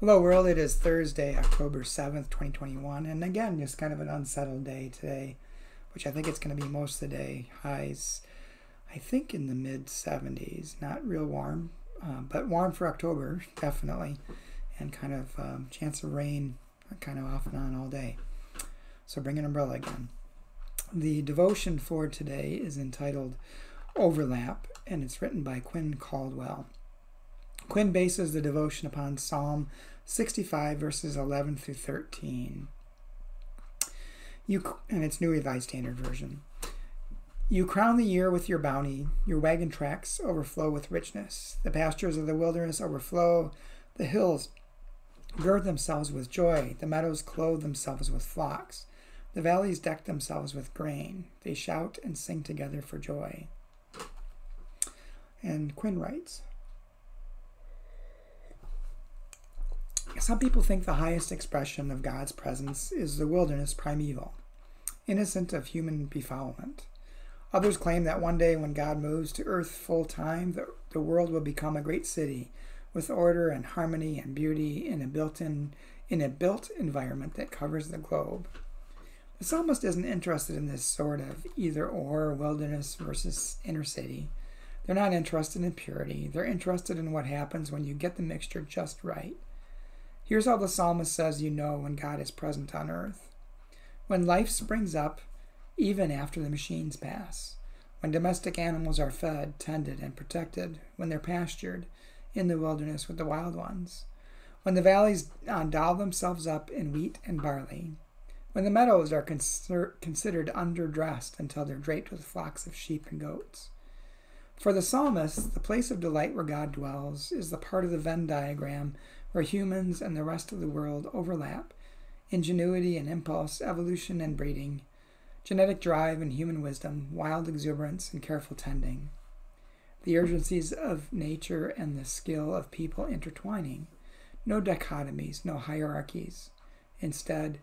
Hello world, it is Thursday, October 7th, 2021, and again, just kind of an unsettled day today, which I think it's going to be most of the day. Highs, I think in the mid-70s, not real warm, but warm for October, definitely, and kind of chance of rain kind of off and on all day. So bring an umbrella again. The devotion for today is entitled Overlap, and it's written by Quinn Caldwell. Quinn bases the devotion upon Psalm 65, verses 11 through 13. And it's New Revised Standard Version. You crown the year with your bounty. Your wagon tracks overflow with richness. The pastures of the wilderness overflow. The hills gird themselves with joy. The meadows clothe themselves with flocks. The valleys deck themselves with grain. They shout and sing together for joy. And Quinn writes, some people think the highest expression of God's presence is the wilderness primeval, innocent of human befoulment. Others claim that one day when God moves to earth full time, the world will become a great city with order and harmony and beauty in a built environment that covers the globe. The psalmist isn't interested in this sort of either or, wilderness versus inner city. They're not interested in purity. They're interested in what happens when you get the mixture just right. Here's how the psalmist says you know when God is present on earth. When life springs up, even after the machines pass. When domestic animals are fed, tended, and protected. When they're pastured in the wilderness with the wild ones. When the valleys doll themselves up in wheat and barley. When the meadows are considered underdressed until they're draped with flocks of sheep and goats. For the psalmist, the place of delight where God dwells is the part of the Venn diagram where humans and the rest of the world overlap, ingenuity and impulse, evolution and breeding, genetic drive and human wisdom, wild exuberance and careful tending, the urgencies of nature and the skill of people intertwining, no dichotomies, no hierarchies, instead,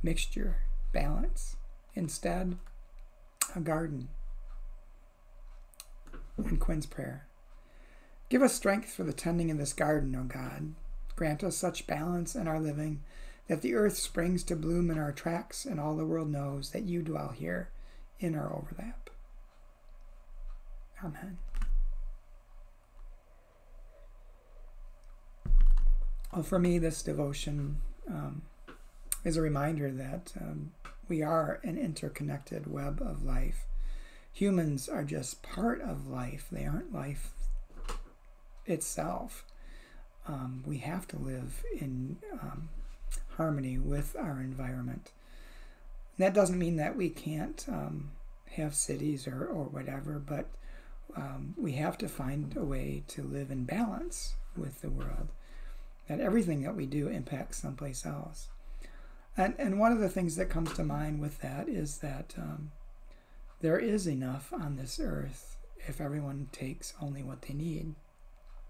mixture, balance, instead, a garden. And Quinn's prayer. Give us strength for the tending of this garden, O God. Grant us such balance in our living that the earth springs to bloom in our tracks and all the world knows that you dwell here in our overlap. Amen. Well, for me, this devotion is a reminder that we are an interconnected web of life. Humans are just part of life. They aren't life itself. We have to live in harmony with our environment. And that doesn't mean that we can't have cities or whatever, but we have to find a way to live in balance with the world. That everything that we do impacts someplace else. And one of the things that comes to mind with that is that there is enough on this earth if everyone takes only what they need.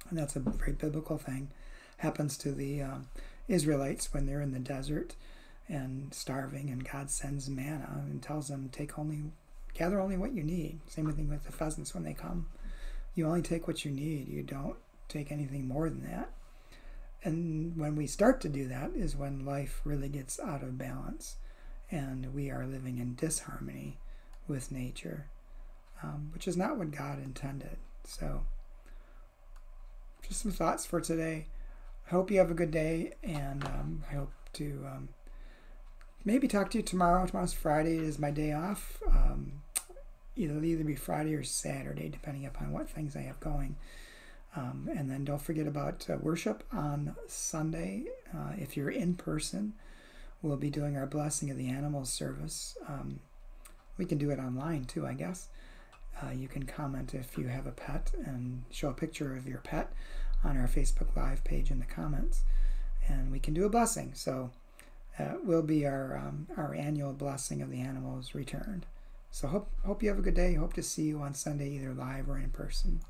And that's a very biblical thing. Happens to the Israelites when they're in the desert and starving, and God sends manna and tells them, gather only what you need. Same thing with the pheasants when they come. You only take what you need. You don't take anything more than that. And when we start to do that is when life really gets out of balance and we are living in disharmony with nature, which is not what God intended. So just some thoughts for today. I hope you have a good day, and I hope to maybe talk to you tomorrow. Tomorrow's Friday. It is my day off. It'll either be Friday or Saturday, depending upon what things I have going. And then don't forget about worship on Sunday. If you're in person, we'll be doing our Blessing of the Animals service. We can do it online too, I guess. You can comment if you have a pet and show a picture of your pet on our Facebook Live page in the comments. And we can do a blessing. So will be our annual Blessing of the Animals returned. So hope you have a good day. Hope to see you on Sunday, either live or in person.